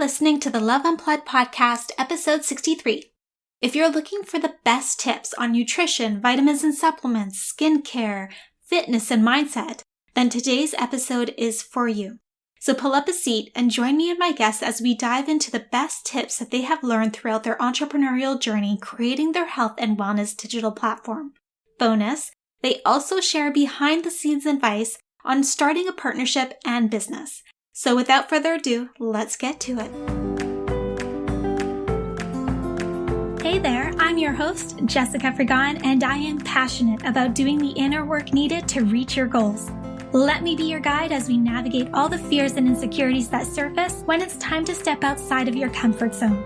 listening to the Love Unplugged podcast, episode 63. If you're looking for the best tips on nutrition, vitamins and supplements, skincare, fitness, and mindset, then today's episode is for you. So pull up a seat and join me and my guests as we dive into the best tips that they have learned throughout their entrepreneurial journey creating their health and wellness digital platform. Bonus, they also share behind-the-scenes advice on starting a partnership and business. So without further ado, let's get to it. Hey there, I'm your host, Jessica Frigon, and I am passionate about doing the inner work needed to reach your goals. Let me be your guide as we navigate all the fears and insecurities that surface when it's time to step outside of your comfort zone.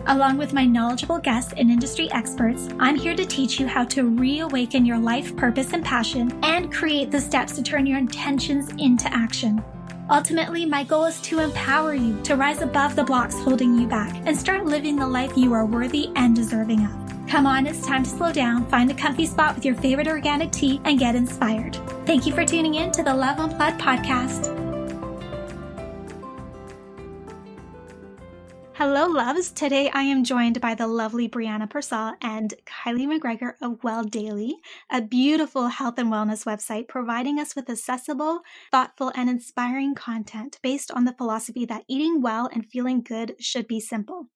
Along with my knowledgeable guests and industry experts, I'm here to teach you how to reawaken your life purpose and passion and create the steps to turn your intentions into action. Ultimately, my goal is to empower you to rise above the blocks holding you back and start living the life you are worthy and deserving of. Come on, it's time to slow down, find a comfy spot with your favorite organic tea, and get inspired. Thank you for tuning in to the Love Unplugged podcast. Hello, loves. Today I am joined by the lovely Brianna Purcell and Kylie McGregor of Well Daily, a beautiful health and wellness website providing us with accessible, thoughtful, and inspiring content based on the philosophy that eating well and feeling good should be simple.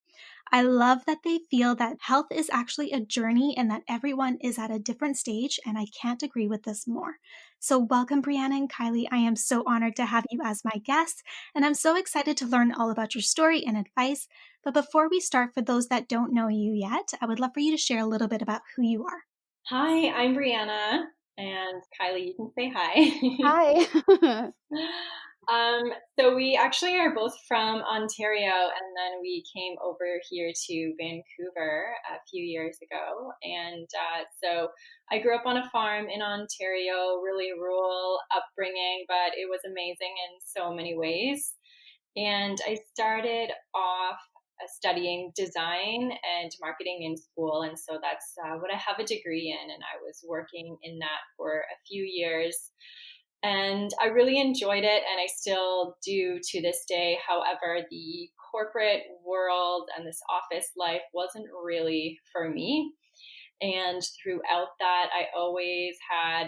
I love that they feel that health is actually a journey and that everyone is at a different stage, and I can't agree with this more. So welcome, Brianna and Kylie. I am so honored to have you as my guests, and I'm so excited to learn all about your story and advice. But before we start, for those that don't know you yet, I would love for you to share a little bit about who you are. Hi, I'm Brianna, and Kylie, you can say hi. Hi. So we actually are both from Ontario, and then we came over here to Vancouver a few years ago. And so I grew up on a farm in Ontario, really rural upbringing, but it was amazing in so many ways. And I started off studying design and marketing in school. And so that's what I have a degree in. And I was working in that for a few years. And I really enjoyed it, and I still do to this day. However, the corporate world and this office life wasn't really for me. And throughout that, I always had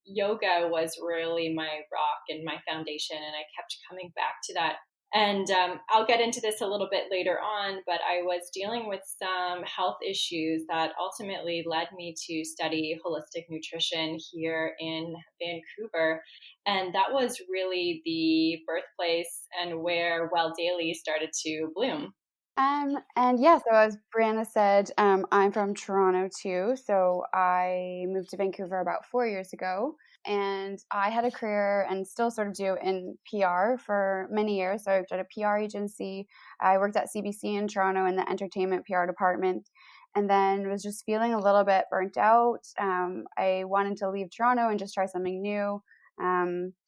yoga was really my rock and my foundation, and I kept coming back to that. And I'll get into this a little bit later on, but I was dealing with some health issues that ultimately led me to study holistic nutrition here in Vancouver. And that was really the birthplace and where Well Daily started to bloom. And yeah, so as Brianna said, I'm from Toronto too. So I moved to Vancouver about 4 years ago, and I had a career and still sort of do in PR for many years. So I worked at a PR agency. I worked at CBC in Toronto in the entertainment PR department, and then was just feeling a little bit burnt out. I wanted to leave Toronto and just try something new.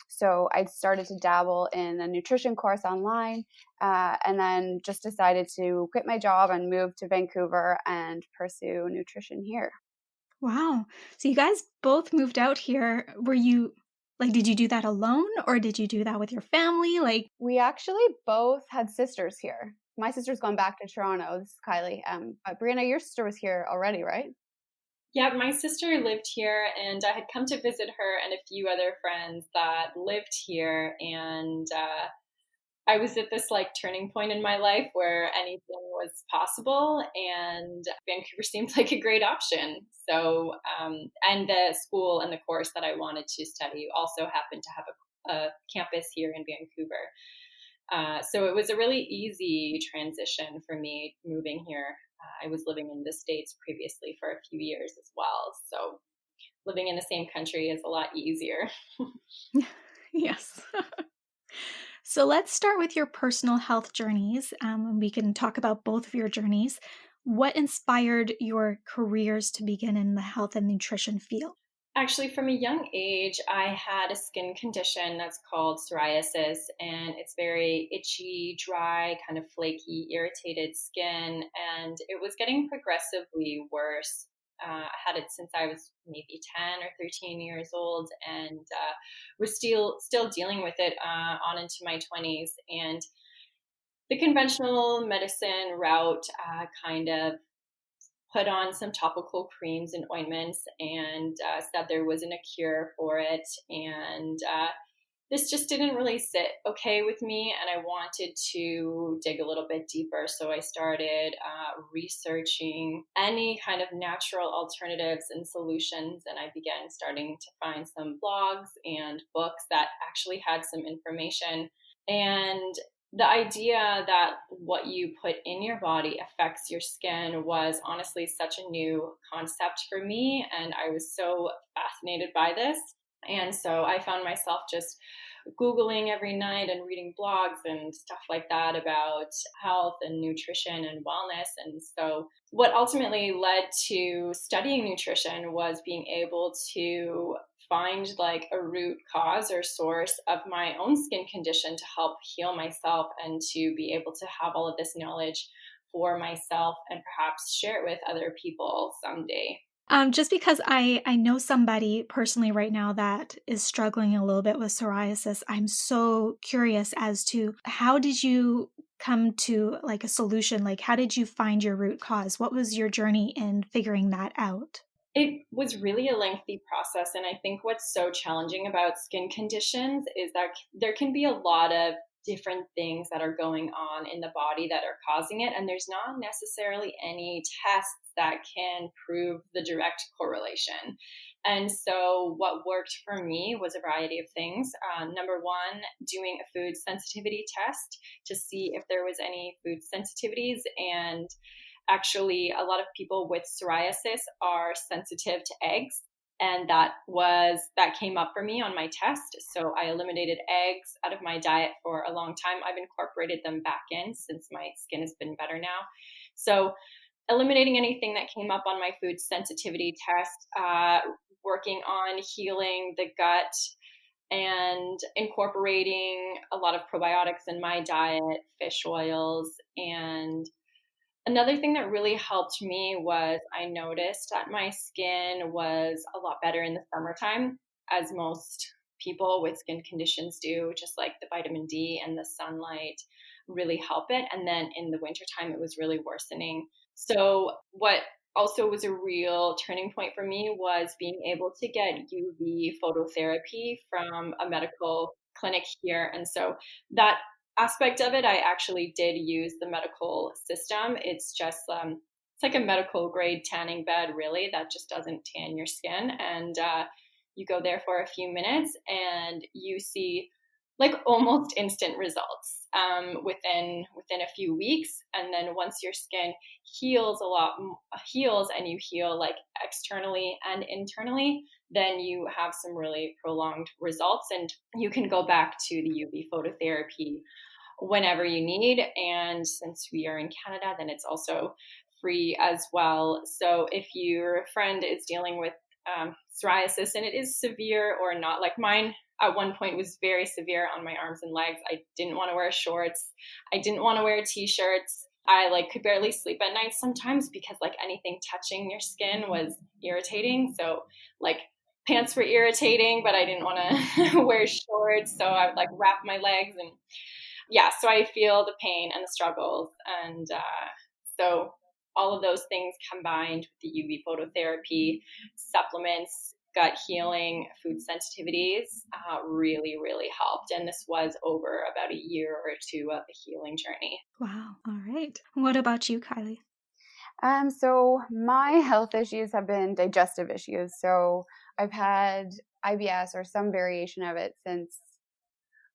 So I started to dabble in a nutrition course online, and then just decided to quit my job and move to Vancouver and pursue nutrition here. Wow. So you guys both moved out here. Were you did you do that alone or did you do that with your family? We actually both had sisters here. My sister's gone back to Toronto. This is Kylie. But Brianna, your sister was here already, right? Yeah, my sister lived here, and I had come to visit her and a few other friends that lived here. And I was at this turning point in my life where anything was possible, and Vancouver seemed like a great option. So, and the school and the course that I wanted to study also happened to have a campus here in Vancouver. So it was a really easy transition for me moving here. I was living in the States previously for a few years as well. So living in the same country is a lot easier. Yes. So let's start with your personal health journeys. We can talk about both of your journeys. What inspired your careers to begin in the health and nutrition field? Actually, from a young age, I had a skin condition that's called psoriasis, and it's very itchy, dry, kind of flaky, irritated skin, and it was getting progressively worse. I had it since I was maybe 10 or 13 years old, and was still dealing with it on into my 20s. And the conventional medicine route, kind of put on some topical creams and ointments and said there wasn't a cure for it. And this just didn't really sit okay with me, and I wanted to dig a little bit deeper. So I started researching any kind of natural alternatives and solutions, and I began starting to find some blogs and books that actually had some information. And the idea that what you put in your body affects your skin was honestly such a new concept for me, and I was so fascinated by this. And so I found myself just Googling every night and reading blogs and stuff like that about health and nutrition and wellness. And so what ultimately led to studying nutrition was being able to find like a root cause or source of my own skin condition to help heal myself and to be able to have all of this knowledge for myself and perhaps share it with other people someday. Just because I know somebody personally right now that is struggling a little bit with psoriasis, I'm so curious as to how did you come to like a solution? Like, how did you find your root cause? What was your journey in figuring that out? It was really a lengthy process. And I think what's so challenging about skin conditions is that there can be a lot of different things that are going on in the body that are causing it. And there's not necessarily any tests that can prove the direct correlation. And so what worked for me was a variety of things. Number one, doing a food sensitivity test to see if there was any food sensitivities. And actually, a lot of people with psoriasis are sensitive to eggs. And that came up for me on my test. So I eliminated eggs out of my diet for a long time. I've incorporated them back in since my skin has been better now. So eliminating anything that came up on my food sensitivity test, working on healing the gut and incorporating a lot of probiotics in my diet, fish oils. And another thing that really helped me was I noticed that my skin was a lot better in the summertime, as most people with skin conditions do, just like the vitamin D and the sunlight really help it. And then in the wintertime, it was really worsening. So what also was a real turning point for me was being able to get UV phototherapy from a medical clinic here. And so that aspect of it, I actually did use the medical system. It's just, it's like a medical grade tanning bed, really, that just doesn't tan your skin. And you go there for a few minutes and you see like almost instant results within a few weeks. And then once your skin heals and you heal like externally and internally, then you have some really prolonged results, and you can go back to the UV phototherapy whenever you need. And since we are in Canada, then it's also free as well. So if your friend is dealing with psoriasis and it is severe or not, like mine at one point was very severe on my arms and legs. I didn't want to wear shorts. I didn't want to wear t-shirts. I like could barely sleep at night sometimes because like anything touching your skin was irritating. So like pants were irritating, but I didn't want to wear shorts. So I would like wrap my legs, and yeah, so I feel the pain and the struggles. And so all of those things combined with the UV phototherapy, supplements, gut healing, food sensitivities really, really helped. And this was over about a year or two of a healing journey. Wow. All right. What about you, Kylie? So my health issues have been digestive issues. So I've had IBS or some variation of it since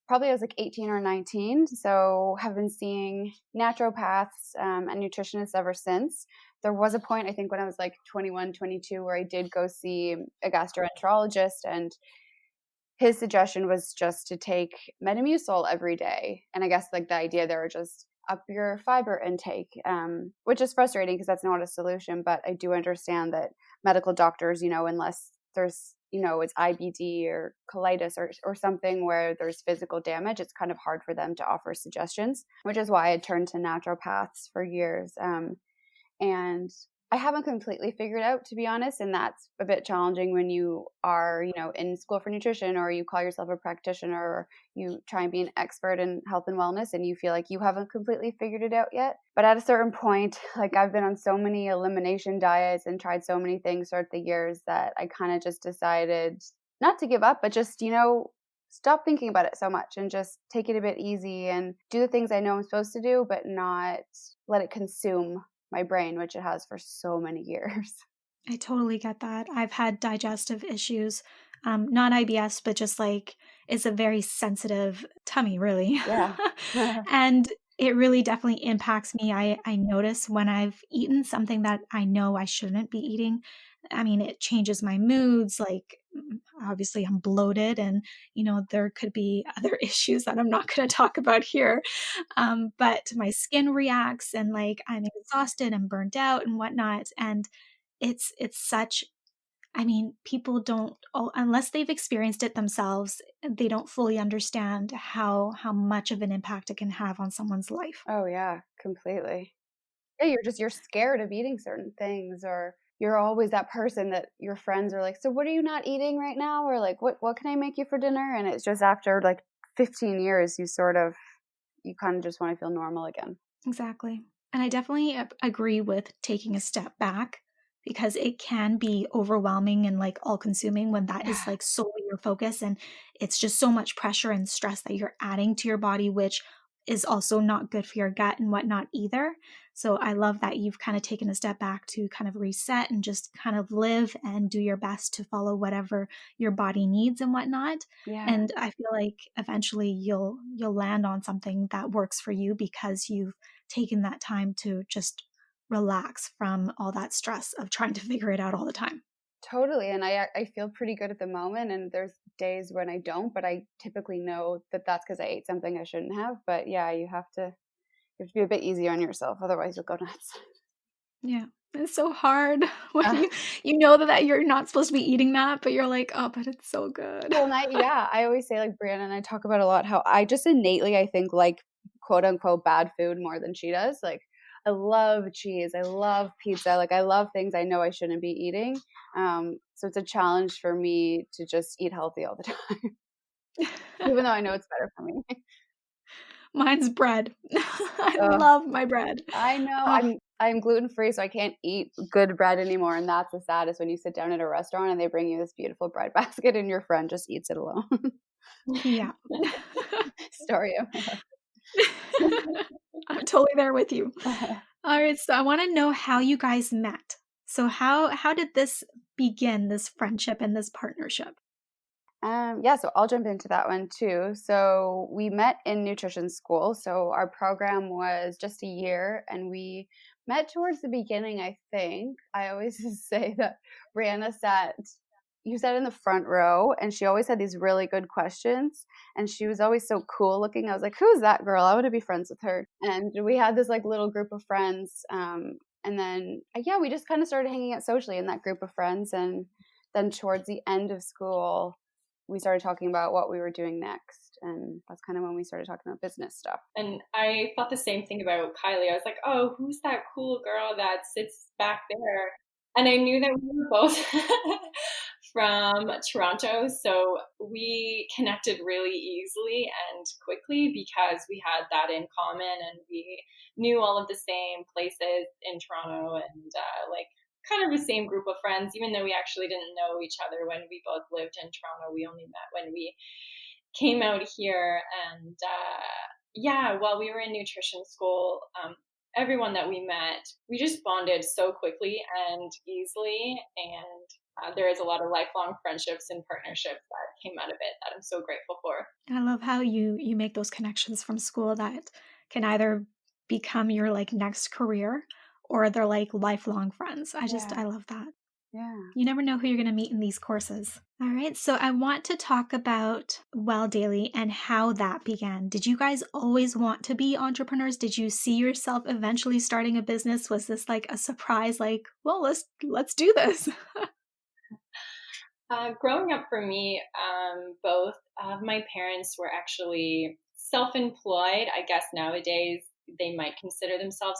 probably I was like 18 or 19. So have been seeing naturopaths and nutritionists ever since. There was a point, I think, when I was like 21, 22, where I did go see a gastroenterologist, and his suggestion was just to take Metamucil every day. And I guess like the idea there was just up your fiber intake, which is frustrating because that's not a solution. But I do understand that medical doctors, unless there's, it's IBD or colitis or something where there's physical damage, it's kind of hard for them to offer suggestions, which is why I turned to naturopaths for years. And I haven't completely figured out, to be honest, and that's a bit challenging when you are, in school for nutrition, or you call yourself a practitioner, or you try and be an expert in health and wellness and you feel like you haven't completely figured it out yet. But at a certain point, like I've been on so many elimination diets and tried so many things throughout the years that I kind of just decided not to give up, but just, stop thinking about it so much and just take it a bit easy and do the things I know I'm supposed to do, but not let it consume my brain, which it has for so many years. I totally get that. I've had digestive issues, not IBS, but just like it's a very sensitive tummy, really. Yeah. And it really definitely impacts me. I notice when I've eaten something that I know I shouldn't be eating. I mean, it changes my moods. Like, obviously, I'm bloated, and, there could be other issues that I'm not going to talk about here. But my skin reacts, and like I'm exhausted and burnt out and whatnot. And it's such, I mean, people don't, unless they've experienced it themselves, they don't fully understand how much of an impact it can have on someone's life. Oh yeah, completely. Yeah, you're scared of eating certain things, or you're always that person that your friends are like, so what are you not eating right now? Or like, what can I make you for dinner? And it's just after like 15 years, you kind of just want to feel normal again. Exactly. And I definitely agree with taking a step back, because it can be overwhelming and like all consuming when that is like solely your focus, and it's just so much pressure and stress that you're adding to your body, which is also not good for your gut and whatnot either. So I love that you've kind of taken a step back to kind of reset and just kind of live and do your best to follow whatever your body needs and whatnot. Yeah. And I feel like eventually you'll land on something that works for you, because you've taken that time to just relax from all that stress of trying to figure it out all the time. Totally. And I feel pretty good at the moment. And there's days when I don't, but I typically know that that's because I ate something I shouldn't have. But yeah, you have to be a bit easier on yourself. Otherwise you'll go nuts. Yeah. It's so hard when you know that you're not supposed to be eating that, but you're like, oh, but it's so good. Well, I always say, like, Brianna and I talk about a lot how I just innately, I think, like, quote unquote bad food more than she does. Like, I love cheese. I love pizza. Like, I love things I know I shouldn't be eating. So it's a challenge for me to just eat healthy all the time, even though I know it's better for me. Mine's bread. I love my bread. I know. I'm gluten-free, so I can't eat good bread anymore. And that's the saddest, when you sit down at a restaurant and they bring you this beautiful bread basket and your friend just eats it alone. Yeah. Story of my life. I'm totally there with you. All right, so I want to know how you guys met. So how did this begin, this friendship and this partnership? So I'll jump into that one too. So we met in nutrition school. So our program was just a year, and we met towards the beginning, I think. I always say that Brianna you sat in the front row, and she always had these really good questions, and she was always so cool looking. I was like, who's that girl? I want to be friends with her. And we had this like little group of friends. And then, we just kind of started hanging out socially in that group of friends. And then towards the end of school, we started talking about what we were doing next. And that's kind of when we started talking about business stuff. And I thought the same thing about Kylie. I was like, oh, who's that cool girl that sits back there? And I knew that we were both from Toronto. So we connected really easily and quickly because we had that in common, and we knew all of the same places in Toronto, and kind of the same group of friends, even though we actually didn't know each other when we both lived in Toronto. We only met when we came out here. And while we were in nutrition school, everyone that we met, we just bonded so quickly and easily. And there is a lot of lifelong friendships and partnerships that came out of it that I'm so grateful for. I love how you make those connections from school that can either become your like next career, or they're like lifelong friends. I love that. Yeah. You never know who you're going to meet in these courses. All right. So I want to talk about Well Daily and how that began. Did you guys always want to be entrepreneurs? Did you see yourself eventually starting a business? Was this like a surprise, like, well, let's do this? Growing up for me, both of my parents were actually self-employed. I guess nowadays they might consider themselves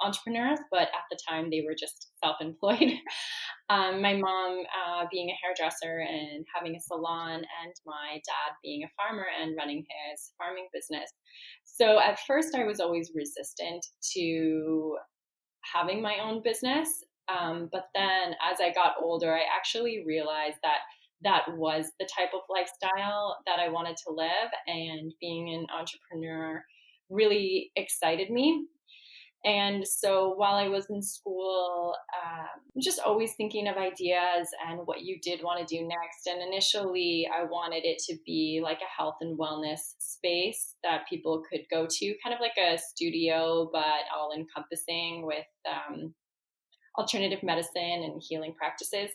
entrepreneurs, but at the time they were just self-employed. My mom being a hairdresser and having a salon, and my dad being a farmer and running his farming business. So at first I was always resistant to having my own business. But then as I got older, I actually realized that that was the type of lifestyle that I wanted to live, and being an entrepreneur really excited me. And so while I was in school, just always thinking of ideas and what you did want to do next. And initially, I wanted it to be like a health and wellness space that people could go to, kind of like a studio, but all encompassing with alternative medicine and healing practices.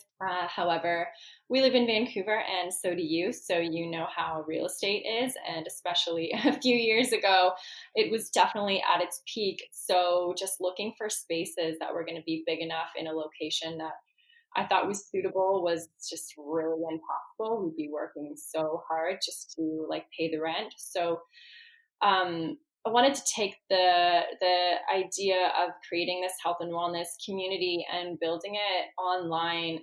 However, we live in Vancouver, and so do you. So you know how real estate is. And especially a few years ago, it was definitely at its peak. So just looking for spaces that were going to be big enough in a location that I thought was suitable was just really impossible. We'd be working so hard just to like pay the rent. So I wanted to take the idea of creating this health and wellness community and building it online,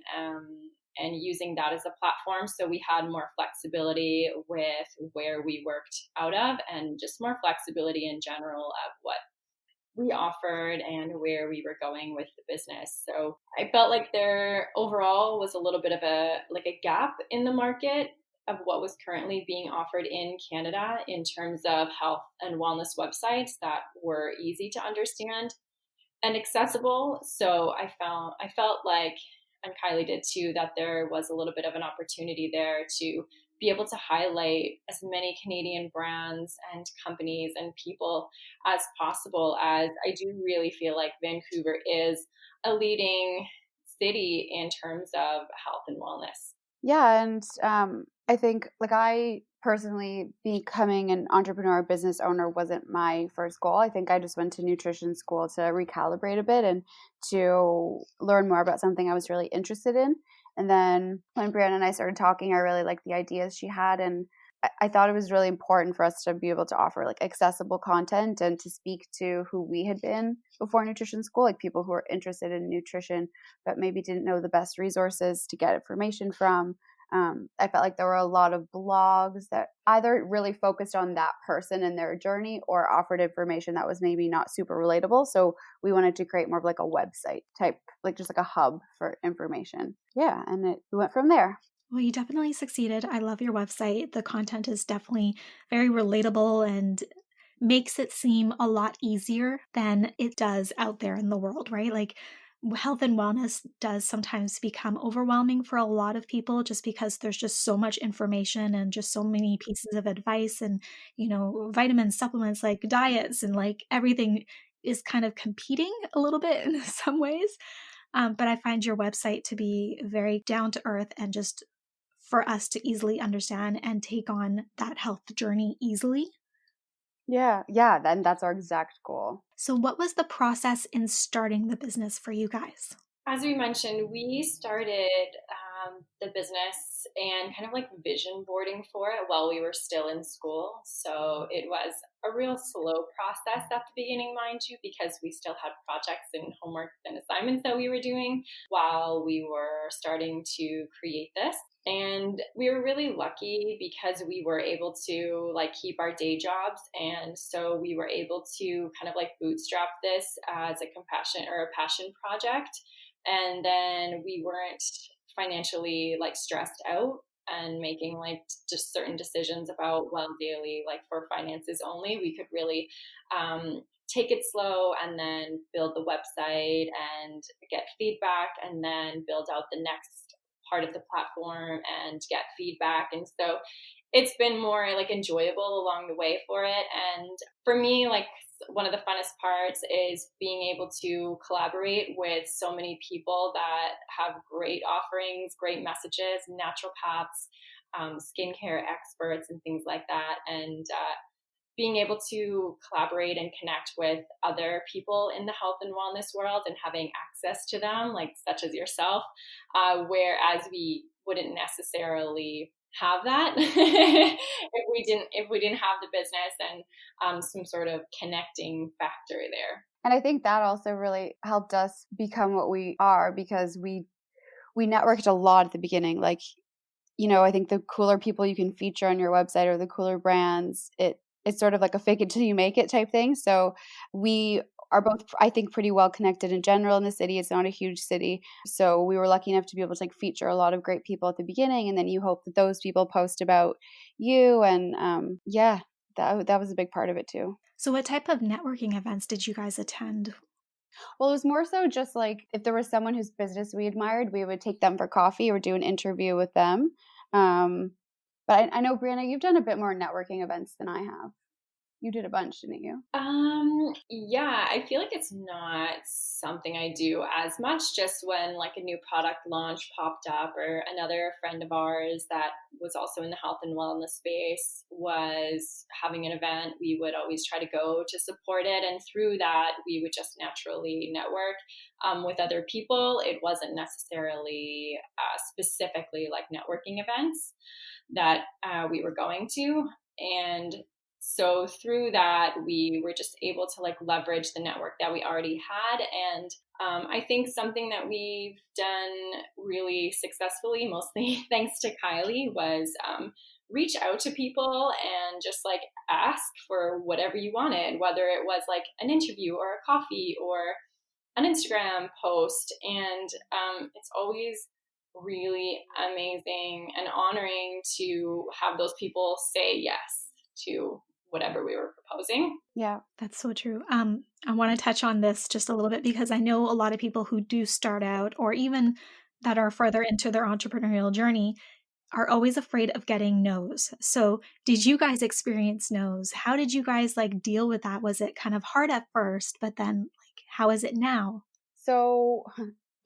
and using that as a platform. So we had more flexibility with where we worked out of, and just more flexibility in general of what we offered and where we were going with the business. So I felt like there overall was a little bit of a gap in the market of what was currently being offered in Canada in terms of health and wellness websites that were easy to understand and accessible. So I felt like, and Kylie did too, that there was a little bit of an opportunity there to be able to highlight as many Canadian brands and companies and people as possible, as I do really feel like Vancouver is a leading city in terms of health and wellness. Yeah, and I think like I personally becoming an entrepreneur business owner wasn't my first goal. I think I just went to nutrition school to recalibrate a bit and to learn more about something I was really interested in. And then when Brianna and I started talking, I really liked the ideas she had, and I thought it was really important for us to be able to offer like accessible content and to speak to who we had been before nutrition school, like people who are interested in nutrition but maybe didn't know the best resources to get information from. I felt like there were a lot of blogs that either really focused on that person and their journey or offered information that was maybe not super relatable. So we wanted to create more of like a website type, like just like a hub for information. Yeah, and we went from there. Well, you definitely succeeded. I love your website. The content is definitely very relatable and makes it seem a lot easier than it does out there in the world, right? Like health and wellness does sometimes become overwhelming for a lot of people just because there's just so much information and just so many pieces of advice and, vitamins, supplements, like diets, and like everything is kind of competing a little bit in some ways. But I find your website to be very down to earth and just for us to easily understand and take on that health journey easily. Yeah, then that's our exact goal. So what was the process in starting the business for you guys? As we mentioned, we started the business and kind of like vision boarding for it while we were still in school. So it was a real slow process at the beginning, mind you, because we still had projects and homework and assignments that we were doing while we were starting to create this. And we were really lucky because we were able to like keep our day jobs. And so we were able to kind of like bootstrap this as a passion project. And then we weren't financially like stressed out and making like just certain decisions about, well, daily, like for finances only. We could really take it slow and then build the website and get feedback and then build out the next part of the platform and get feedback. And so it's been more like enjoyable along the way for it. And for me, like one of the funnest parts is being able to collaborate with so many people that have great offerings, great messages, naturopaths, skincare experts, and things like that. And being able to collaborate and connect with other people in the health and wellness world and having access to them, like such as yourself, whereas we wouldn't necessarily have that if we didn't have the business and some sort of connecting factor there. And I think that also really helped us become what we are, because we networked a lot at the beginning. Like, I think the cooler people you can feature on your website or the cooler brands, it's sort of like a fake it till you make it type thing. So we are both, I think, pretty well connected in general in the city. It's not a huge city. So we were lucky enough to be able to like feature a lot of great people at the beginning. And then you hope that those people post about you. And that was a big part of it too. So what type of networking events did you guys attend? Well, it was more so just like if there was someone whose business we admired, we would take them for coffee or do an interview with them. But I know, Brianna, you've done a bit more networking events than I have. You did a bunch, didn't you? Yeah, I feel like it's not something I do as much. Just when like a new product launch popped up, or another friend of ours that was also in the health and wellness space was having an event, we would always try to go to support it. And through that, we would just naturally network with other people. It wasn't necessarily specifically like networking events that we were going to. And so through that, we were just able to like leverage the network that we already had. And I think something that we've done really successfully, mostly thanks to Kylie, was reach out to people and just like ask for whatever you wanted, whether it was like an interview or a coffee or an Instagram post. And it's always really amazing and honoring to have those people say yes to whatever we were proposing. Yeah, that's so true. I want to touch on this just a little bit, because I know a lot of people who do start out, or even that are further into their entrepreneurial journey, are always afraid of getting no's. So did you guys experience no's? How did you guys like deal with that? Was it kind of hard at first, but then like, how is it now? So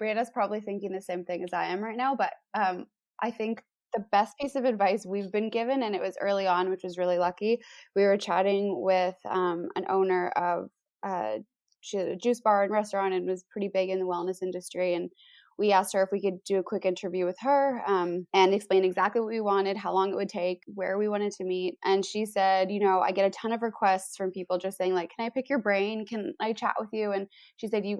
Brianna's probably thinking the same thing as I am right now, but I think the best piece of advice we've been given, and it was early on, which was really lucky. We were chatting with an owner of she had a juice bar and restaurant and was pretty big in the wellness industry. And we asked her if we could do a quick interview with her and explain exactly what we wanted, how long it would take, where we wanted to meet. And she said, I get a ton of requests from people just saying like, can I pick your brain? Can I chat with you? And she said, you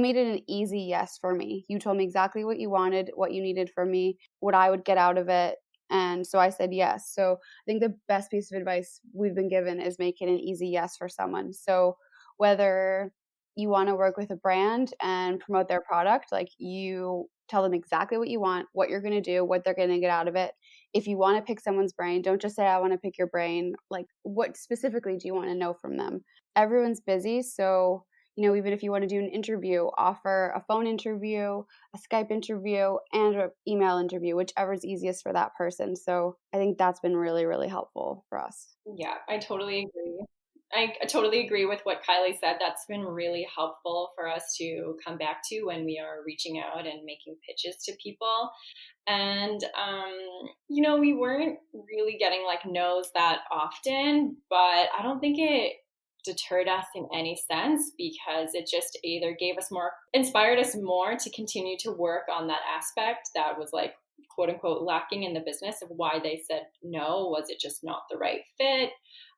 made it an easy yes for me. You told me exactly what you wanted, what you needed from me, what I would get out of it. And so I said yes. So I think the best piece of advice we've been given is make it an easy yes for someone. So whether you want to work with a brand and promote their product, like you tell them exactly what you want, what you're going to do, what they're going to get out of it. If you want to pick someone's brain, don't just say, I want to pick your brain. Like, what specifically do you want to know from them? Everyone's busy. So even if you want to do an interview, offer a phone interview, a Skype interview, and an email interview, whichever is easiest for that person. So I think that's been really, really helpful for us. Yeah, I totally agree. I totally agree with what Kylie said. That's been really helpful for us to come back to when we are reaching out and making pitches to people. And, we weren't really getting like no's that often, but I don't think it deterred us in any sense, because it just either inspired us more to continue to work on that aspect that was like quote unquote lacking in the business, of why they said no. Was it just not the right fit?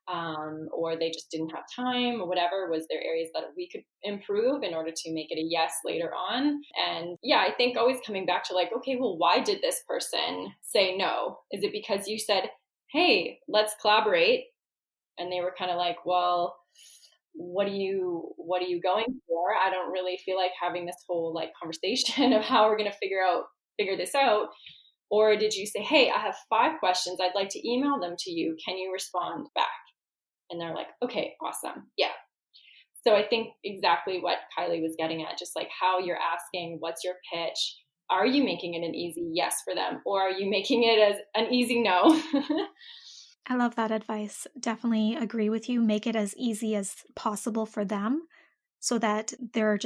Or they just didn't have time, or whatever. Was there areas that we could improve in order to make it a yes later on? And yeah, I think always coming back to like, okay, well, why did this person say no? Is it because you said, hey, let's collaborate? And they were kind of like, well, what are you going for? I don't really feel like having this whole like conversation of how we're going to figure this out. Or did you say, hey, I have 5 questions. I'd like to email them to you. Can you respond back? And they're like, okay, awesome. Yeah. So I think exactly what Kylie was getting at, just like how you're asking, what's your pitch? Are you making it an easy yes for them? Or are you making it as an easy no? I love that advice. Definitely agree with you. Make it as easy as possible for them so that they're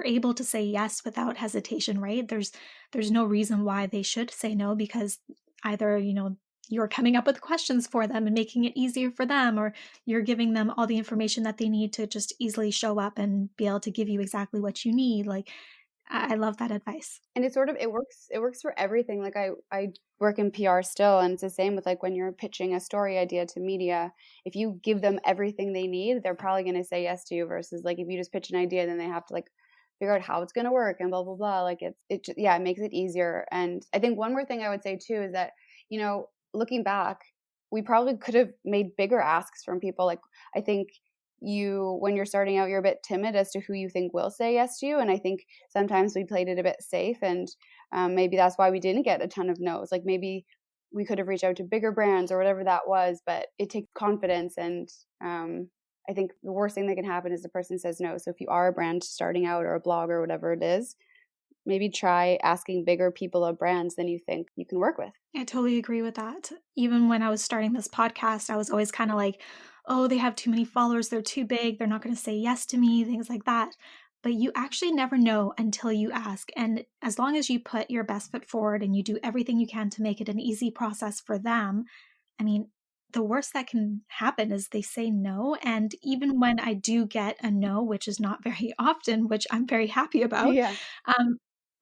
able to say yes without hesitation, right? There's no reason why they should say no, because either, you're coming up with questions for them and making it easier for them, or you're giving them all the information that they need to just easily show up and be able to give you exactly what you need. Like, I love that advice. And it works for everything. Like I work in PR still, and it's the same with like when you're pitching a story idea to media. If you give them everything they need, they're probably going to say yes to you, versus like if you just pitch an idea, then they have to like figure out how it's going to work and blah blah blah. Like it makes it easier. And I think one more thing I would say too is that, you know, looking back, we probably could have made bigger asks from people. Like I think when you're starting out, you're a bit timid as to who you think will say yes to you, and I think sometimes we played it a bit safe, and maybe that's why we didn't get a ton of no's. Like maybe we could have reached out to bigger brands or whatever that was, but it takes confidence. And I think the worst thing that can happen is the person says no. So if you are a brand starting out or a blog or whatever it is, maybe try asking bigger people of brands than you think you can work with. I totally agree with that. Even when I was starting this podcast, I was always kind of like, oh, they have too many followers, they're too big, they're not going to say yes to me, things like that. But you actually never know until you ask. And as long as you put your best foot forward and you do everything you can to make it an easy process for them, I mean, the worst that can happen is they say no. And even when I do get a no, which is not very often, which I'm very happy about, Yeah.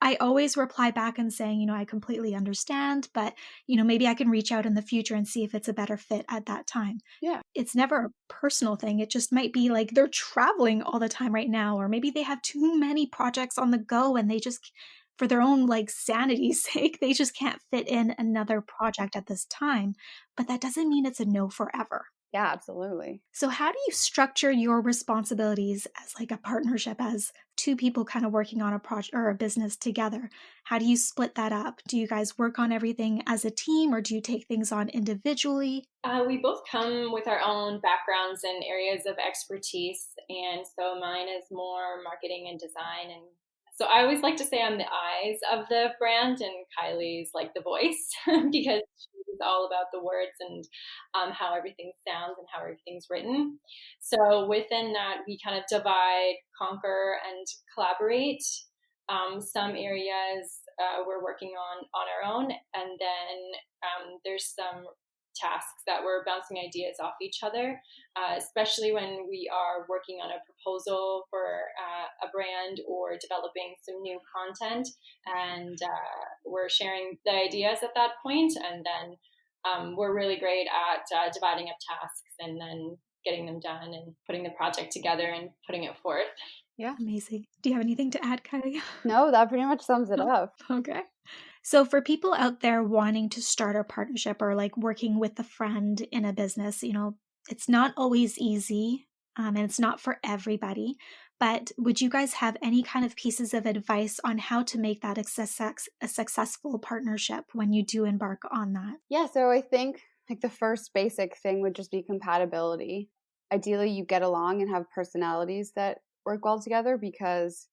I always reply back and saying, you know, I completely understand, but, you know, maybe I can reach out in the future and see if it's a better fit at that time. Yeah. It's never a personal thing. It just might be like they're traveling all the time right now, or maybe they have too many projects on the go and they just, for their own like sanity's sake, they just can't fit in another project at this time. But that doesn't mean it's a no forever. Yeah, absolutely. So how do you structure your responsibilities as like a partnership, as two people kind of working on a project or a business together? How do you split that up? Do you guys work on everything as a team, or do you take things on individually? We both come with our own backgrounds and areas of expertise. And so mine is more marketing and design. And so I always like to say I'm the eyes of the brand, and Kylie's like the voice because she's all about the words and how everything sounds and how everything's written. So within that, we kind of divide, conquer, and collaborate. Some areas we're working on our own, and then there's some tasks that we're bouncing ideas off each other, especially when we are working on a proposal for a brand or developing some new content, and we're sharing the ideas at that point, and then we're really great at dividing up tasks and then getting them done and putting the project together and putting it forth. Yeah. Amazing. Do you have anything to add, Kylie? No, that pretty much sums it up. Okay. So for people out there wanting to start a partnership or like working with a friend in a business, you know, it's not always easy, and it's not for everybody. But would you guys have any kind of pieces of advice on how to make that a successful partnership when you do embark on that? Yeah, so I think like the first basic thing would just be compatibility. Ideally, you get along and have personalities that work well together, because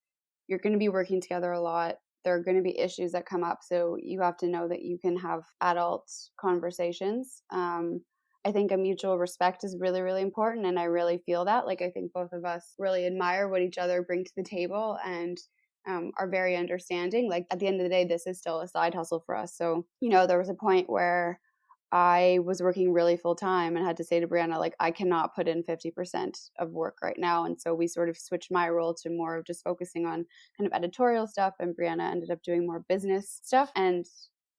you're going to be working together a lot. There are going to be issues that come up, so you have to know that you can have adult conversations. I think a mutual respect is really, really important, and I really feel that. Like, I think both of us really admire what each other bring to the table, and are very understanding. Like, at the end of the day, this is still a side hustle for us. So, you know, there was a point where I was working really full time and had to say to Brianna, like, I cannot put in 50% of work right now. And so we sort of switched my role to more of just focusing on kind of editorial stuff. And Brianna ended up doing more business stuff. And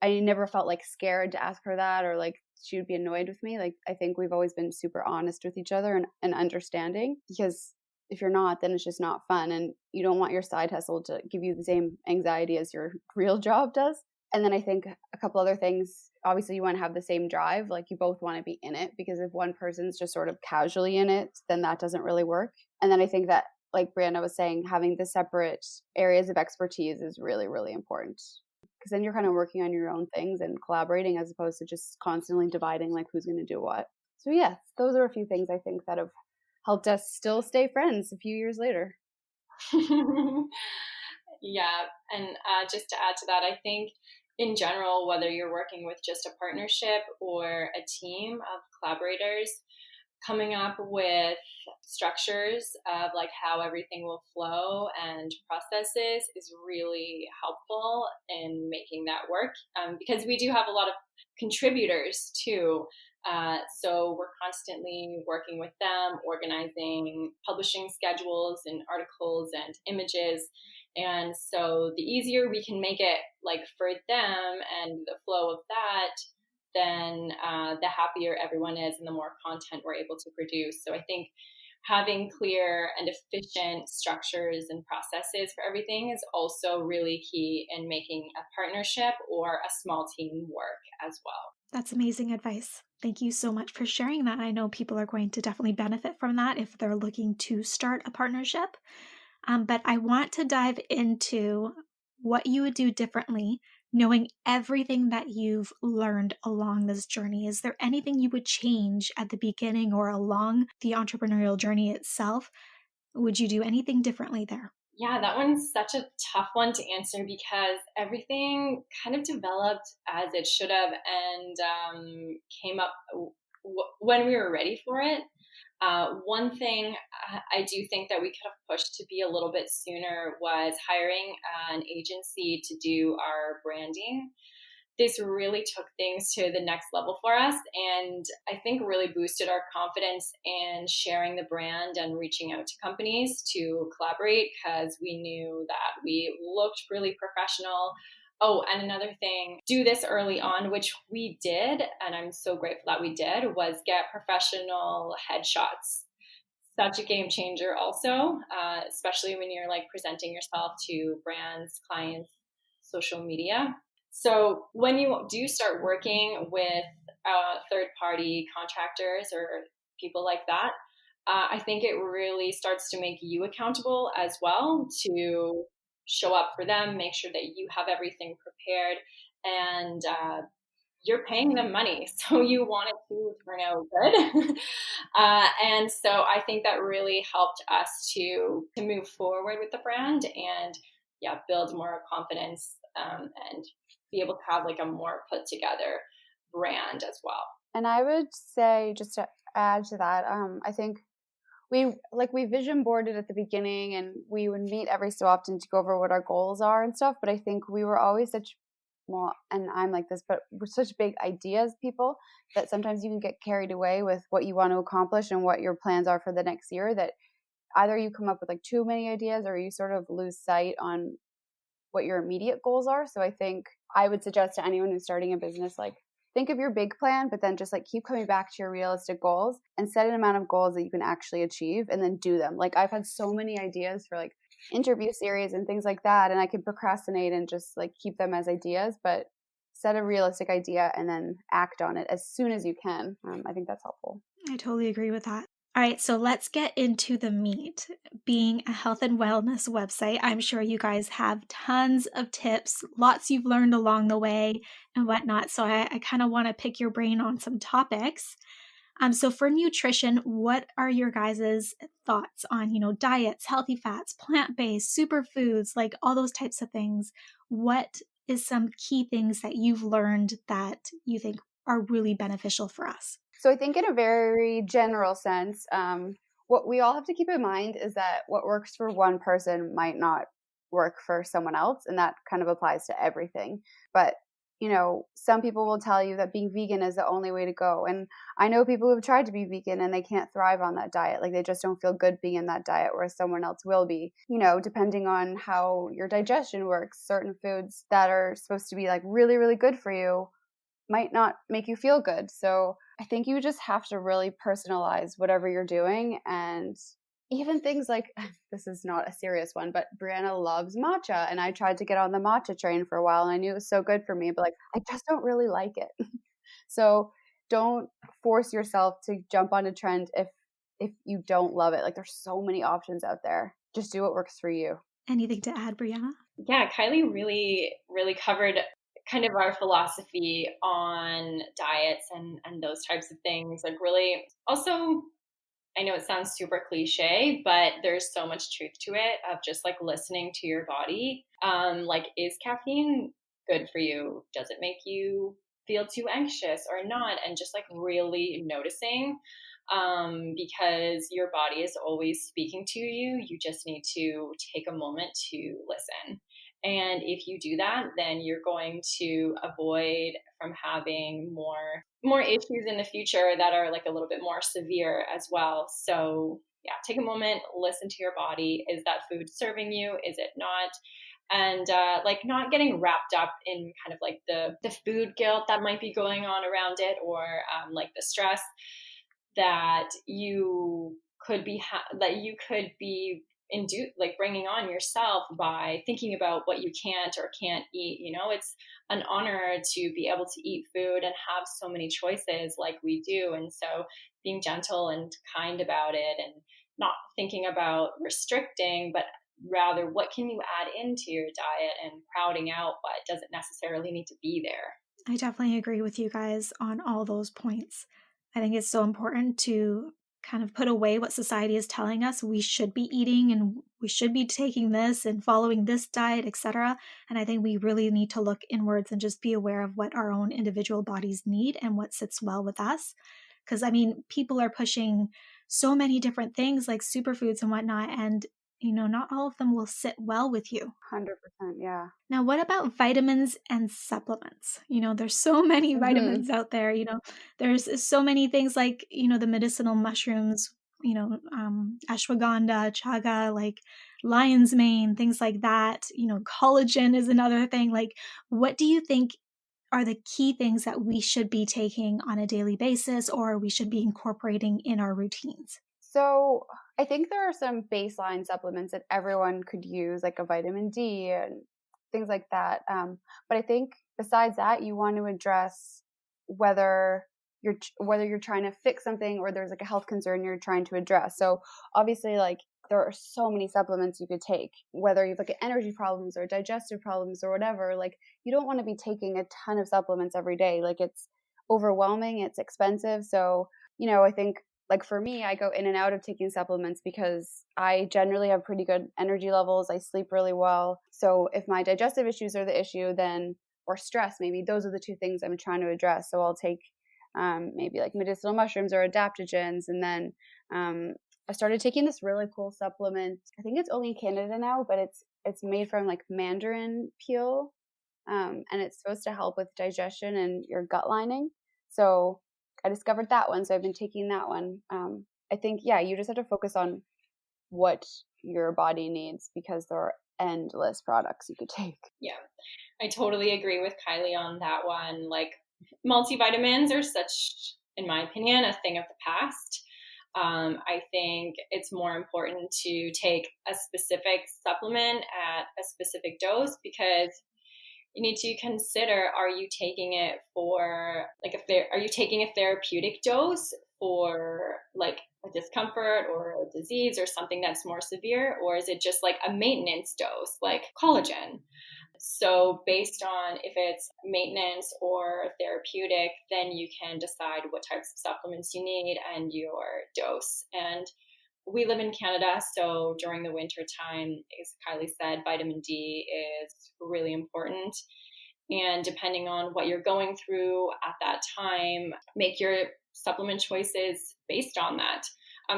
I never felt like scared to ask her that, or like she would be annoyed with me. Like, I think we've always been super honest with each other and understanding, because if you're not, then it's just not fun. And you don't want your side hustle to give you the same anxiety as your real job does. And then I think a couple other things, obviously you want to have the same drive, like you both want to be in it, because if one person's just sort of casually in it, then that doesn't really work. And then I think that, like Brianna was saying, having the separate areas of expertise is really, really important, because then you're kind of working on your own things and collaborating, as opposed to just constantly dividing like who's going to do what. So yeah, those are a few things I think that have helped us still stay friends a few years later. Yeah, and just to add to that, I think in general, whether you're working with just a partnership or a team of collaborators, coming up with structures of like how everything will flow and processes is really helpful in making that work, because we do have a lot of contributors too. So we're constantly working with them, organizing publishing schedules and articles and images. And so the easier we can make it like for them and the flow of that, then the happier everyone is and the more content we're able to produce. So I think having clear and efficient structures and processes for everything is also really key in making a partnership or a small team work as well. That's amazing advice. Thank you so much for sharing that. I know people are going to definitely benefit from that if they're looking to start a partnership. But I want to dive into what you would do differently, knowing everything that you've learned along this journey. Is there anything you would change at the beginning or along the entrepreneurial journey itself? Would you do anything differently there? Yeah, that one's such a tough one to answer because everything kind of developed as it should have and came up when we were ready for it. One thing I do think that we could have pushed to be a little bit sooner was hiring an agency to do our branding. This really took things to the next level for us and I think really boosted our confidence in sharing the brand and reaching out to companies to collaborate because we knew that we looked really professional. Oh, and another thing, do this early on, which we did, and I'm so grateful that we did, was get professional headshots. Such a game changer also, especially when you're like presenting yourself to brands, clients, social media. So when you do start working with third-party contractors or people like that, I think it really starts to make you accountable as well to show up for them, make sure that you have everything prepared, and you're paying them money, so you want it to turn out good. And so I think that really helped us to move forward with the brand and yeah, build more confidence and be able to have like a more put together brand as well. And I would say, just to add to that, I think we vision boarded at the beginning and we would meet every so often to go over what our goals are and stuff. But I think we were always and I'm like this, but we're such big ideas people that sometimes you can get carried away with what you want to accomplish and what your plans are for the next year, that either you come up with like too many ideas or you sort of lose sight on what your immediate goals are. So I think I would suggest to anyone who's starting a business, like, think of your big plan, but then just like keep coming back to your realistic goals and set an amount of goals that you can actually achieve and then do them. Like, I've had so many ideas for like interview series and things like that, and I can procrastinate and just like keep them as ideas, but set a realistic idea and then act on it as soon as you can. I think that's helpful. I totally agree with that. All right, so let's get into the meat. Being a health and wellness website, I'm sure you guys have tons of tips, lots you've learned along the way and whatnot. So I kind of want to pick your brain on some topics. So for nutrition, what are your guys' thoughts on, diets, healthy fats, plant-based, superfoods, like all those types of things? What is some key things that you've learned that you think are really beneficial for us? So I think in a very general sense, what we all have to keep in mind is that what works for one person might not work for someone else. And that kind of applies to everything. But, some people will tell you that being vegan is the only way to go. And I know people who've tried to be vegan and they can't thrive on that diet. Like, they just don't feel good being in that diet, whereas someone else will be, depending on how your digestion works. Certain foods that are supposed to be like really, really good for you might not make you feel good. So I think you just have to really personalize whatever you're doing. And even things like, this is not a serious one, but Brianna loves matcha. And I tried to get on the matcha train for a while and I knew it was so good for me, but like, I just don't really like it. So don't force yourself to jump on a trend if you don't love it. Like, there's so many options out there. Just do what works for you. Anything to add, Brianna? Yeah, Kylie really, really covered kind of our philosophy on diets and those types of things. Like, really, also, I know it sounds super cliche, but there's so much truth to it of just like listening to your body. Like, is caffeine good for you? Does it make you feel too anxious or not? And just like really noticing, because your body is always speaking to you. You just need to take a moment to listen. And if you do that, then you're going to avoid from having more issues in the future that are like a little bit more severe as well. So take a moment, listen to your body. Is that food serving you? Is it not? And like not getting wrapped up in kind of like the food guilt that might be going on around it, or like the stress that you could be like bringing on yourself by thinking about what you can't or can't eat. It's an honor to be able to eat food and have so many choices like we do. And so being gentle and kind about it, and not thinking about restricting, but rather what can you add into your diet, and crowding out what doesn't necessarily need to be there. I definitely agree with you guys on all those points. I think it's so important to kind of put away what society is telling us we should be eating, and we should be taking this and following this diet, etc. And I think we really need to look inwards and just be aware of what our own individual bodies need and what sits well with us. Because people are pushing so many different things like superfoods and whatnot, and not all of them will sit well with you. 100%, yeah. Now, what about vitamins and supplements? There's so many vitamins out there. There's so many things like, the medicinal mushrooms, ashwagandha, chaga, like lion's mane, things like that. Collagen is another thing. Like, what do you think are the key things that we should be taking on a daily basis, or we should be incorporating in our routines? So I think there are some baseline supplements that everyone could use, like a vitamin D and things like that. But I think besides that, you want to address whether you're trying to fix something, or there's like a health concern you're trying to address. So obviously, like, there are so many supplements you could take, whether you've like energy problems or digestive problems or whatever. Like, you don't want to be taking a ton of supplements every day. Like, it's overwhelming, it's expensive. So, I think, like, for me, I go in and out of taking supplements because I generally have pretty good energy levels. I sleep really well. So if my digestive issues are the issue, or stress, maybe those are the two things I'm trying to address. So I'll take maybe like medicinal mushrooms or adaptogens. And then I started taking this really cool supplement. I think it's only in Canada now, but it's made from like mandarin peel. And it's supposed to help with digestion and your gut lining. So I discovered that one. So I've been taking that one. I think, you just have to focus on what your body needs, because there are endless products you could take. Yeah, I totally agree with Kylie on that one. Like, multivitamins are such, in my opinion, a thing of the past. I think it's more important to take a specific supplement at a specific dose, because you need to consider, are you taking it for are you taking a therapeutic dose for like a discomfort or a disease or something that's more severe, or is it just like a maintenance dose like collagen? So based on if it's maintenance or therapeutic, then you can decide what types of supplements you need and your dose. And we live in Canada, so during the winter time, as Kylie said, vitamin D is really important. And depending on what you're going through at that time, make your supplement choices based on that.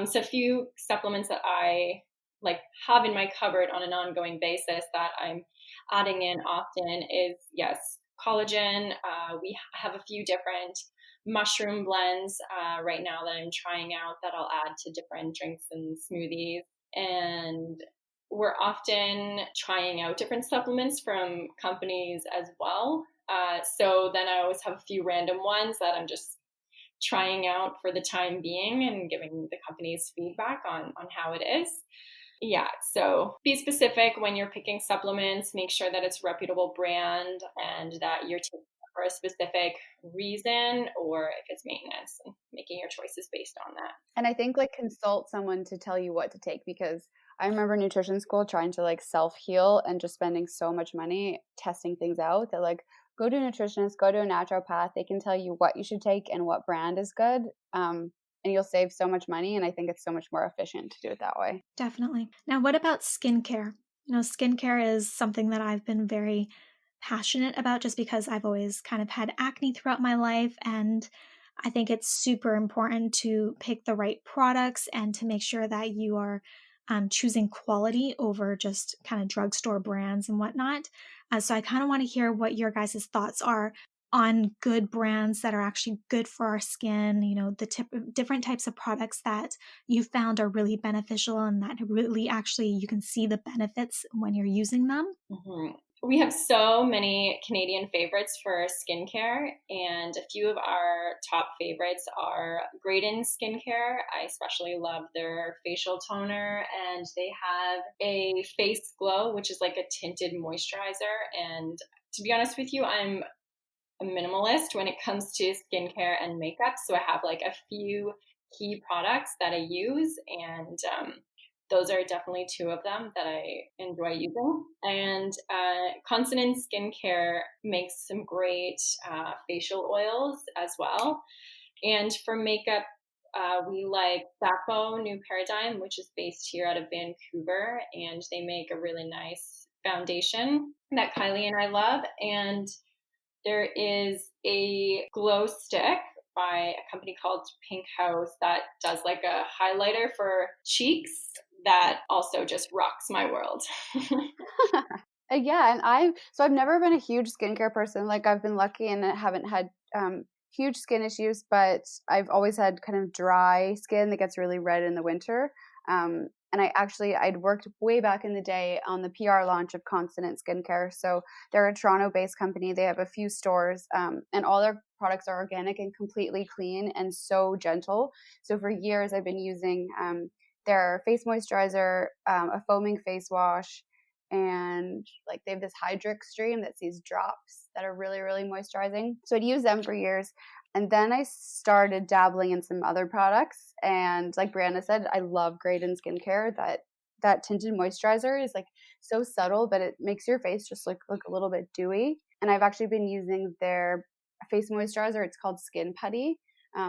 So a few supplements that I have in my cupboard on an ongoing basis that I'm adding in often is, yes, collagen. We have a few different mushroom blends right now that I'm trying out that I'll add to different drinks and smoothies. And we're often trying out different supplements from companies as well. So then I always have a few random ones that I'm just trying out for the time being and giving the companies feedback on how it is. Yeah, so be specific when you're picking supplements. Make sure that it's a reputable brand and that you're taking it for a specific reason, or if it's maintenance, and making your choices based on that. And I think consult someone to tell you what to take, because I remember nutrition school trying to self-heal and just spending so much money testing things out that go to a nutritionist, go to a naturopath. They can tell you what you should take and what brand is good. And you'll save so much money. And I think it's so much more efficient to do it that way. Definitely. Now, what about skincare? Skincare is something that I've been very passionate about, just because I've always kind of had acne throughout my life. And I think it's super important to pick the right products and to make sure that you are choosing quality over just kind of drugstore brands and whatnot. So I kind of want to hear what your guys' thoughts are. on good brands that are actually good for our skin, different types of products that you found are really beneficial and that really actually you can see the benefits when you're using them? Mm-hmm. We have so many Canadian favorites for skincare, and a few of our top favorites are Graydon Skincare. I especially love their facial toner, and they have a face glow, which is like a tinted moisturizer. And to be honest with you, I'm a minimalist when it comes to skincare and makeup. So I have like a few key products that I use, and those are definitely two of them that I enjoy using. And Consonance Skincare makes some great facial oils as well. And for makeup, we like Sappho New Paradigm, which is based here out of Vancouver, and they make a really nice foundation that Kylie and I love. And there is a glow stick by a company called Pink House that does like a highlighter for cheeks that also just rocks my world. Yeah, and I've never been a huge skincare person. Like I've been lucky and haven't had huge skin issues, but I've always had kind of dry skin that gets really red in the winter. And I'd worked way back in the day on the PR launch of Consonance Skincare. So they're a Toronto-based company. They have a few stores, and all their products are organic and completely clean and so gentle. So for years, I've been using their face moisturizer, a foaming face wash, and like they have this Hydrix stream that's these drops that are really, really moisturizing. So I'd use them for years. And then I started dabbling in some other products. And like Brianna said, I love Graydon Skincare. That tinted moisturizer is like so subtle, but it makes your face just look a little bit dewy. And I've actually been using their face moisturizer. It's called Skin Putty.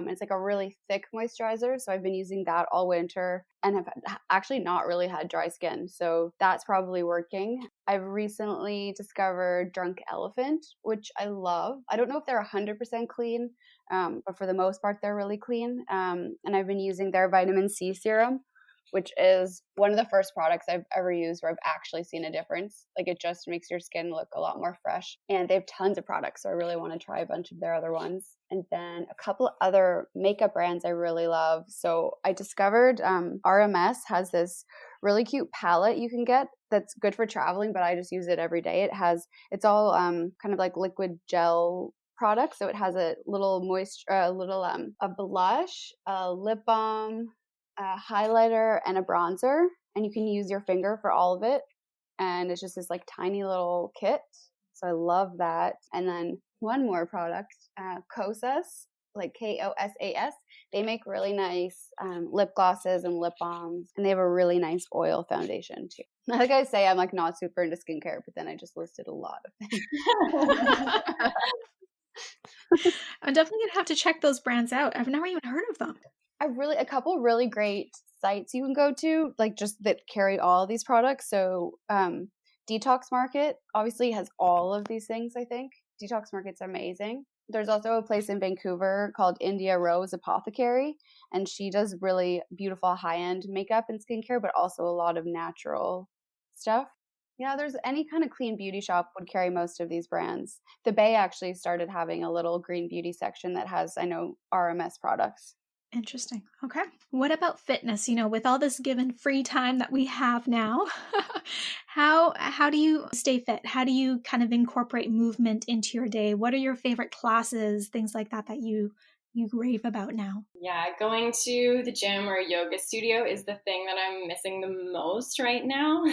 It's like a really thick moisturizer. So I've been using that all winter and have actually not really had dry skin. So that's probably working. I've recently discovered Drunk Elephant, which I love. I don't know if they're 100% clean, but for the most part, they're really clean. And I've been using their vitamin C serum, which is one of the first products I've ever used where I've actually seen a difference. Like it just makes your skin look a lot more fresh. And they have tons of products, so I really want to try a bunch of their other ones. And then a couple other makeup brands I really love. So I discovered RMS has this really cute palette you can get that's good for traveling, but I just use it every day. It's all kind of like liquid gel products. So it has a little a blush, a lip balm, a highlighter, and a bronzer, and you can use your finger for all of it, and it's just this like tiny little kit, so I love that. And then one more product, Kosas, like Kosas, they make really nice lip glosses and lip balms, and they have a really nice oil foundation too. Like I say, I'm like not super into skincare, but then I just listed a lot of things. I'm definitely gonna have to check those brands out. I've never even heard of them. A couple really great sites you can go to, like just that carry all of these products. So Detox Market obviously has all of these things, I think. Detox Market's amazing. There's also a place in Vancouver called India Rose Apothecary, and she does really beautiful high-end makeup and skincare, but also a lot of natural stuff. Yeah, there's any kind of clean beauty shop would carry most of these brands. The Bay actually started having a little green beauty section that has, I know, RMS products. Interesting. Okay. What about fitness? With all this given free time that we have now, how do you stay fit? How do you kind of incorporate movement into your day? What are your favorite classes, things like that you rave about now? Yeah, going to the gym or yoga studio is the thing that I'm missing the most right now.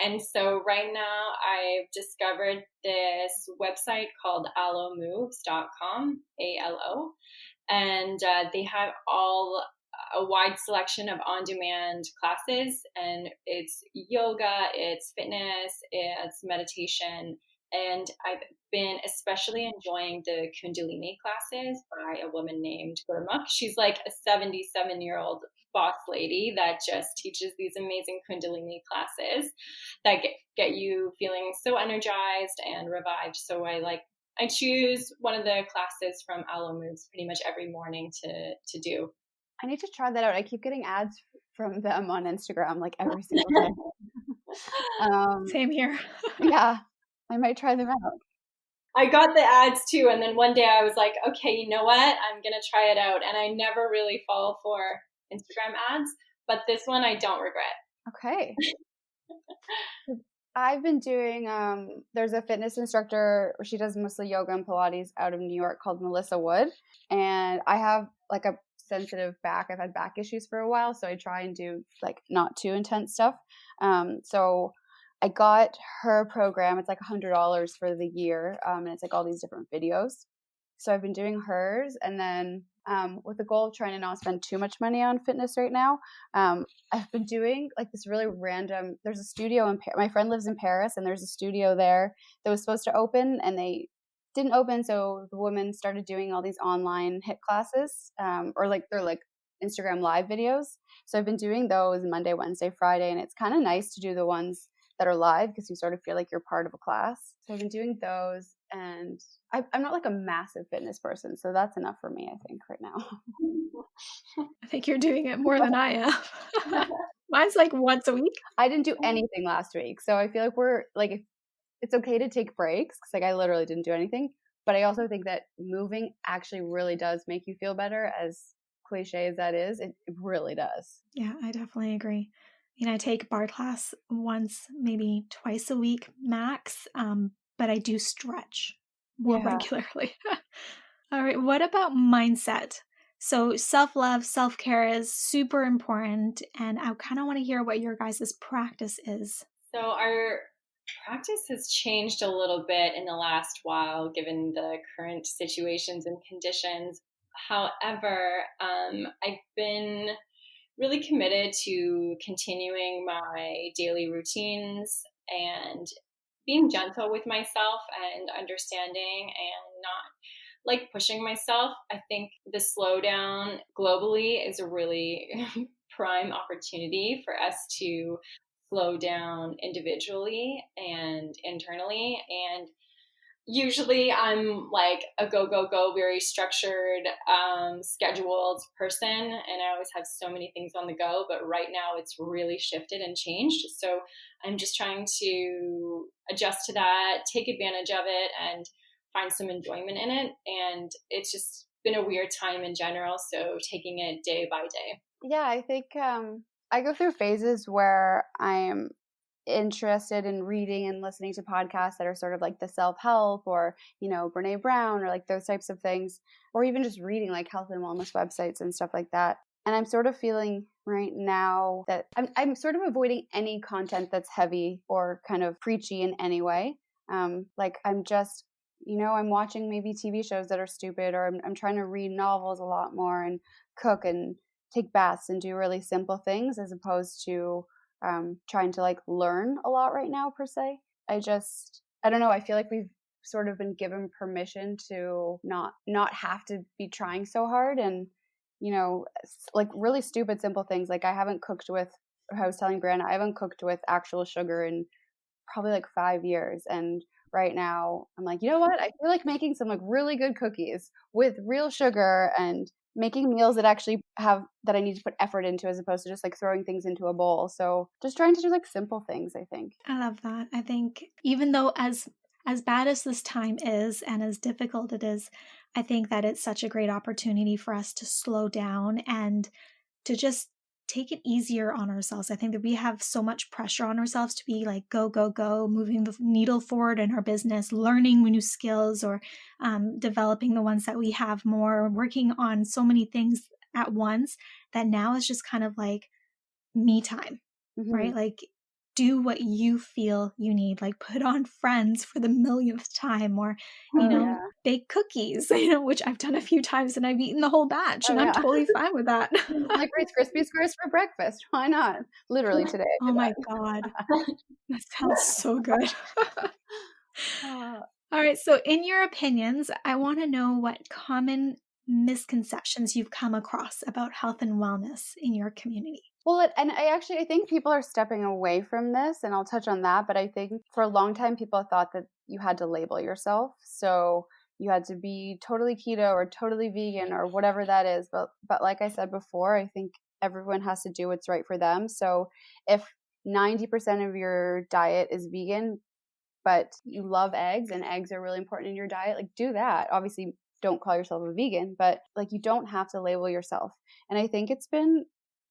And so right now I've discovered this website called allomoves.com, ALO. And they have a wide selection of on-demand classes, and it's yoga, it's fitness, it's meditation, and I've been especially enjoying the Kundalini classes by a woman named Gurmukh. She's like a 77-year-old boss lady that just teaches these amazing Kundalini classes that get you feeling so energized and revived. So I choose one of the classes from Alo Moves pretty much every morning to do. I need to try that out. I keep getting ads from them on Instagram like every single day. Same here. Yeah, I might try them out. I got the ads too. And then one day I was like, okay, you know what? I'm going to try it out. And I never really fall for Instagram ads, but this one I don't regret. Okay. I've been doing, there's a fitness instructor, she does mostly yoga and Pilates out of New York called Melissa Wood. And I have like a sensitive back. I've had back issues for a while. So I try and do like not too intense stuff. So I got her program. It's like $100 for the year. And it's like all these different videos. So I've been doing hers, and then with the goal of trying to not spend too much money on fitness right now, I've been doing like this really random. There's a studio in my friend lives in Paris, and there's a studio there that was supposed to open, and they didn't open. So the women started doing all these online HIIT classes, or like they're like Instagram live videos. So I've been doing those Monday, Wednesday, Friday, and it's kind of nice to do the ones that are live because you sort of feel like you're part of a class. So I've been doing those, and I'm not like a massive fitness person, so that's enough for me, I think, right now. I think you're doing it more than I am. Mine's like once a week. I didn't do anything last week, so I feel like we're like, it's okay to take breaks because like I literally didn't do anything. But I also think that moving actually really does make you feel better, as cliche as that is. It really does. Yeah, I definitely agree. I take bar class once, maybe twice a week max, but I do stretch more regularly. All right, what about mindset? So self-love, self-care is super important, and I kind of want to hear what your guys' practice is. So our practice has changed a little bit in the last while, given the current situations and conditions. However, I've been really committed to continuing my daily routines and being gentle with myself and understanding and not like pushing myself. I think the slowdown globally is a really prime opportunity for us to slow down individually and internally. And usually I'm like a go, very structured, scheduled person. And I always have so many things on the go. But right now it's really shifted and changed. So I'm just trying to adjust to that, take advantage of it, and find some enjoyment in it. And it's just been a weird time in general. So taking it day by day. Yeah, I think I go through phases where I'm interested in reading and listening to podcasts that are sort of like the self-help or, Brene Brown or like those types of things, or even just reading like health and wellness websites and stuff like that. And I'm sort of feeling right now that I'm sort of avoiding any content that's heavy or kind of preachy in any way. Like I'm just, I'm watching maybe TV shows that are stupid, or I'm trying to read novels a lot more and cook and take baths and do really simple things as opposed to trying to like learn a lot right now per se. I don't know. I feel like we've sort of been given permission to not have to be trying so hard, and like really stupid simple things. Like I was telling Brianna, I haven't cooked with actual sugar in probably like 5 years, and right now I'm like, you know what? I feel like making some like really good cookies with real sugar and making meals that actually that I need to put effort into, as opposed to just like throwing things into a bowl. So just trying to do like simple things, I think. I love that. I think even though as bad as this time is and as difficult it is, I think that it's such a great opportunity for us to slow down and to just take it easier on ourselves. I think that we have so much pressure on ourselves to be like, go, go, go, moving the needle forward in our business, learning new skills, or developing the ones that we have more, working on so many things at once, that now is just kind of like me time, right? Like do what you feel you need, like put on Friends for the millionth time, or, bake cookies, which I've done a few times and I've eaten the whole batch and I'm totally fine with that. Like Rice Krispie squares for breakfast. Why not? Literally today. Oh my God. That sounds so good. All right. So in your opinions, I want to know what common misconceptions you've come across about health and wellness in your community. Well, I think people are stepping away from this, and I'll touch on that. But I think for a long time, people thought that you had to label yourself. So you had to be totally keto or totally vegan or whatever that is. But like I said before, I think everyone has to do what's right for them. So if 90% of your diet is vegan, but you love eggs and eggs are really important in your diet, like do that. Obviously, don't call yourself a vegan, but like you don't have to label yourself. And I think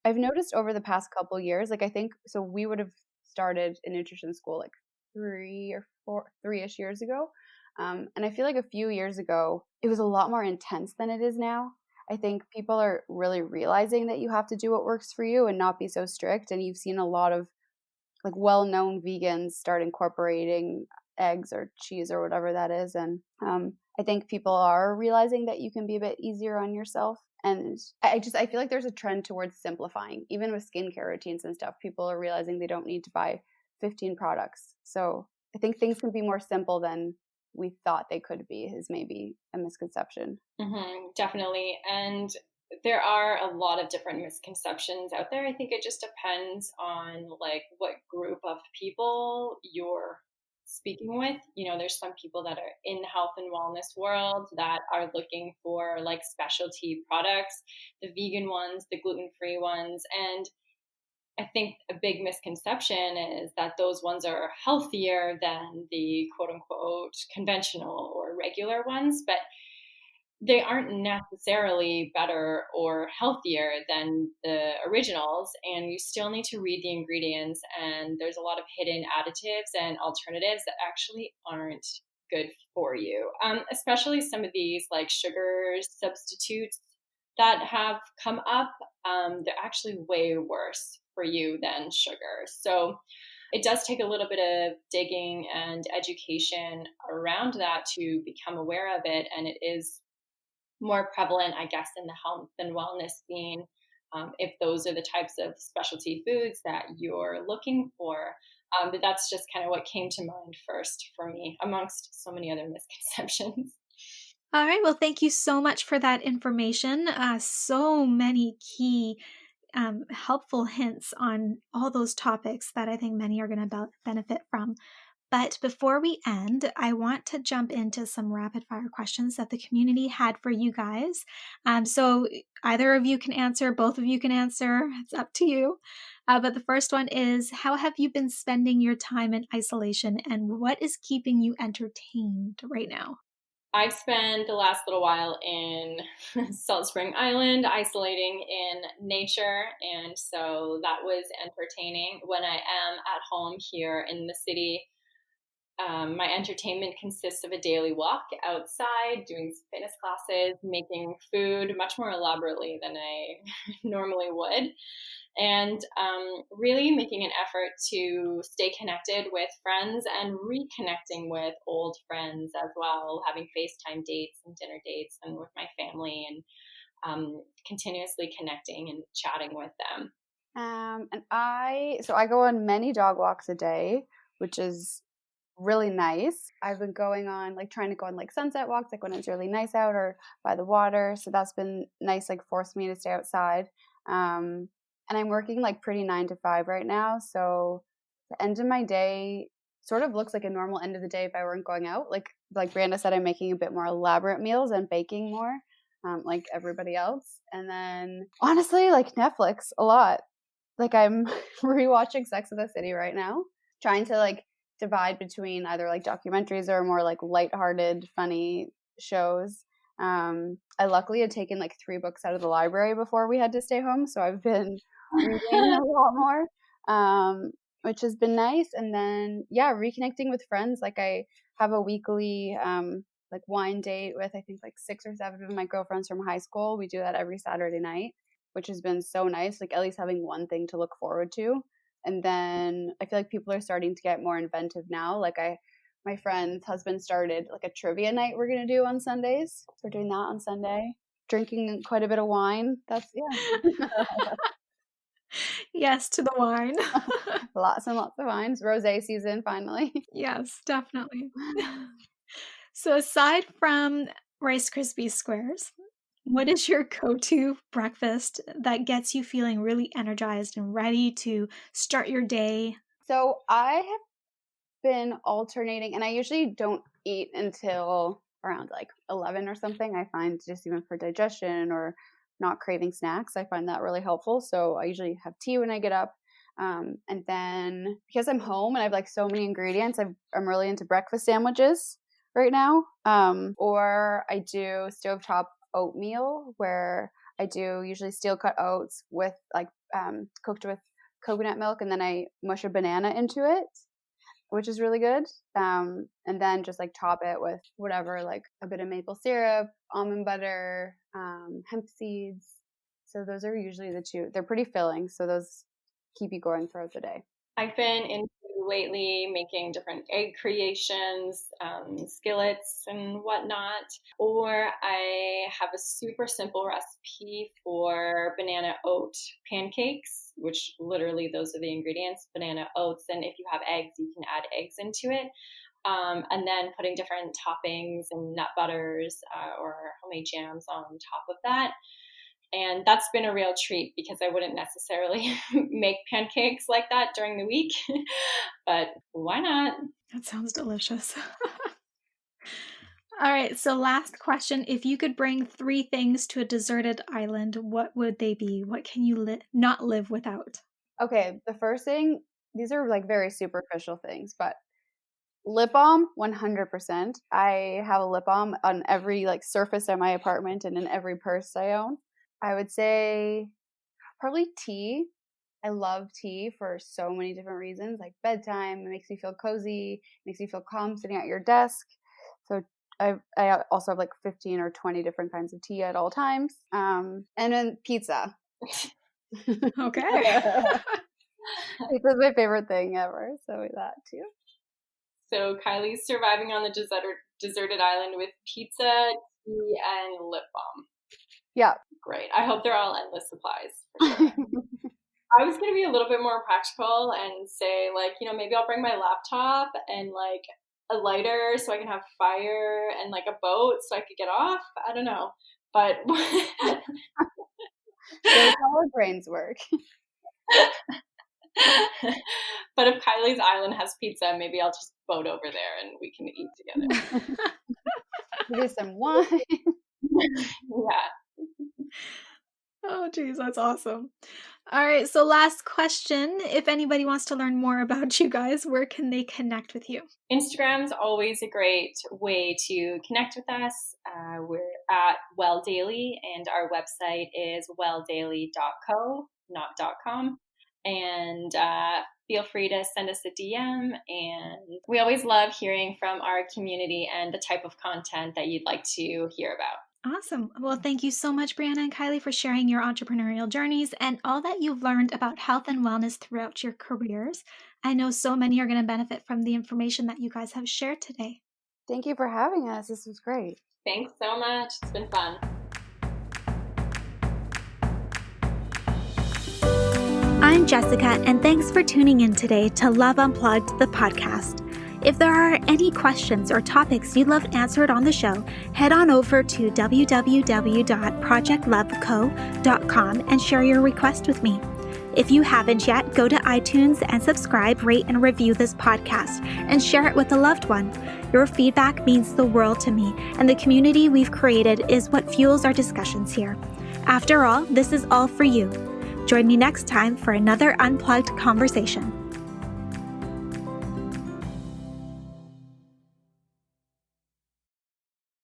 I've noticed over the past couple years, like I think, so we would have started in nutrition school like 3-ish years ago. And I feel like a few years ago, it was a lot more intense than it is now. I think people are really realizing that you have to do what works for you and not be so strict. And you've seen a lot of like well-known vegans start incorporating eggs or cheese or whatever that is. And I think people are realizing that you can be a bit easier on yourself. And I feel like there's a trend towards simplifying, even with skincare routines and stuff. People are realizing they don't need to buy 15 products. So I think things can be more simple than we thought they could be, is maybe a misconception. Definitely. And there are a lot of different misconceptions out there. I think it just depends on like what group of people you're speaking with. You know, there's some people that are in the health and wellness world that are looking for like specialty products, the vegan ones, the gluten-free ones. And I think a big misconception is that those ones are healthier than the quote unquote conventional or regular ones, but they aren't necessarily better or healthier than the originals. And you still need to read the ingredients. And there's a lot of hidden additives and alternatives that actually aren't good for you. Especially some of these like sugar substitutes that have come up. They're actually way worse for you than sugar. So it does take a little bit of digging and education around that to become aware of it. And it is more prevalent, I guess, in the health and wellness scene, if those are the types of specialty foods that you're looking for. But that's just kind of what came to mind first for me, amongst so many other misconceptions. All right. Well, thank you so much for that information. So many key helpful hints on all those topics that I think many are going to benefit from. But before we end, I want to jump into some rapid fire questions that the community had for you guys. So either of you can answer, both of you can answer. It's up to you. But the first one is, how have you been spending your time in isolation and what is keeping you entertained right now? I've spent the last little while in Salt Spring Island, isolating in nature. And so that was entertaining. When I am at home here in the city, my entertainment consists of a daily walk outside, doing some fitness classes, making food much more elaborately than I normally would, and really making an effort to stay connected with friends and reconnecting with old friends as well, having FaceTime dates and dinner dates and with my family, and continuously connecting and chatting with them. And I go on many dog walks a day, which is really nice. I've been trying to go on like sunset walks, like when it's really nice out or by the water. So that's been nice, like forced me to stay outside. And I'm working like pretty 9 to 5 right now. So the end of my day sort of looks like a normal end of the day if I weren't going out. Like Branda said, I'm making a bit more elaborate meals and baking more, like everybody else. And then honestly, like Netflix a lot. Like I'm rewatching Sex and the City right now, trying to like divide between either like documentaries or more like lighthearted, funny shows. I luckily had taken like 3 books out of the library before we had to stay home, so I've been reading a lot more, which has been nice. And then reconnecting with friends. Like I have a weekly like wine date with I think like 6 or 7 of my girlfriends from high school. We do that every Saturday night, which has been so nice. Like at least having one thing to look forward to. And then I feel like people are starting to get more inventive now. Like my friend's husband started like a trivia night we're going to do on Sundays. So we're doing that on Sunday, drinking quite a bit of wine. Yes, to the wine. Lots and lots of wines. Rosé season, finally. Yes, definitely. So aside from Rice Krispie Squares, what is your go-to breakfast that gets you feeling really energized and ready to start your day? So I have been alternating, and I usually don't eat until around like 11 or something. I find just even for digestion or not craving snacks, I find that really helpful. So I usually have tea when I get up. And then because I'm home and I have like so many ingredients, I'm really into breakfast sandwiches right now. Or I do stovetop oatmeal, where I do usually steel cut oats with like cooked with coconut milk, and then I mush a banana into it, which is really good. And then just like top it with whatever, like a bit of maple syrup, almond butter, hemp seeds. So those are usually the two. They're pretty filling, so those keep you going throughout the day. I've been into lately making different egg creations, skillets and whatnot. Or I have a super simple recipe for banana oat pancakes, which literally those are the ingredients, banana oats. And if you have eggs, you can add eggs into it. And then putting different toppings and nut butters or homemade jams on top of that. And that's been a real treat because I wouldn't necessarily make pancakes like that during the week, but why not? That sounds delicious. All right, so last question. If you could bring 3 things to a deserted island, what would they be? What can you not live without? Okay, the first thing, these are like very superficial things, but lip balm, 100%. I have a lip balm on every like surface of my apartment and in every purse I own. I would say probably tea. I love tea for so many different reasons, like bedtime. It makes me feel cozy, makes you feel calm sitting at your desk. So I also have like 15 or 20 different kinds of tea at all times. And then pizza. Okay. Pizza's my favorite thing ever. So that too. So Kylie's surviving on the deserted island with pizza, tea, and lip balm. Yeah. Great. I hope they're all endless supplies. For sure. I was going to be a little bit more practical and say, like, you know, maybe I'll bring my laptop and like a lighter so I can have fire and like a boat so I could get off. I don't know. But that's how our brains work. But if Kylie's island has pizza, maybe I'll just boat over there and we can eat together. Maybe some wine. Yeah. Oh, geez, that's awesome. All right, so last question. If anybody wants to learn more about you guys, where can they connect with you? Instagram's always a great way to connect with us. We're at Well Daily, and our website is welldaily.co, not .com. And feel free to send us a DM. And we always love hearing from our community and the type of content that you'd like to hear about. Awesome. Well, thank you so much, Brianna and Kylie, for sharing your entrepreneurial journeys and all that you've learned about health and wellness throughout your careers. I know so many are going to benefit from the information that you guys have shared today. Thank you for having us. This was great. Thanks so much. It's been fun. I'm Jessica, and thanks for tuning in today to Love Unplugged, the podcast. If there are any questions or topics you'd love answered on the show, head on over to www.projectloveco.com and share your request with me. If you haven't yet, go to iTunes and subscribe, rate, and review this podcast and share it with a loved one. Your feedback means the world to me, and the community we've created is what fuels our discussions here. After all, this is all for you. Join me next time for another unplugged conversation.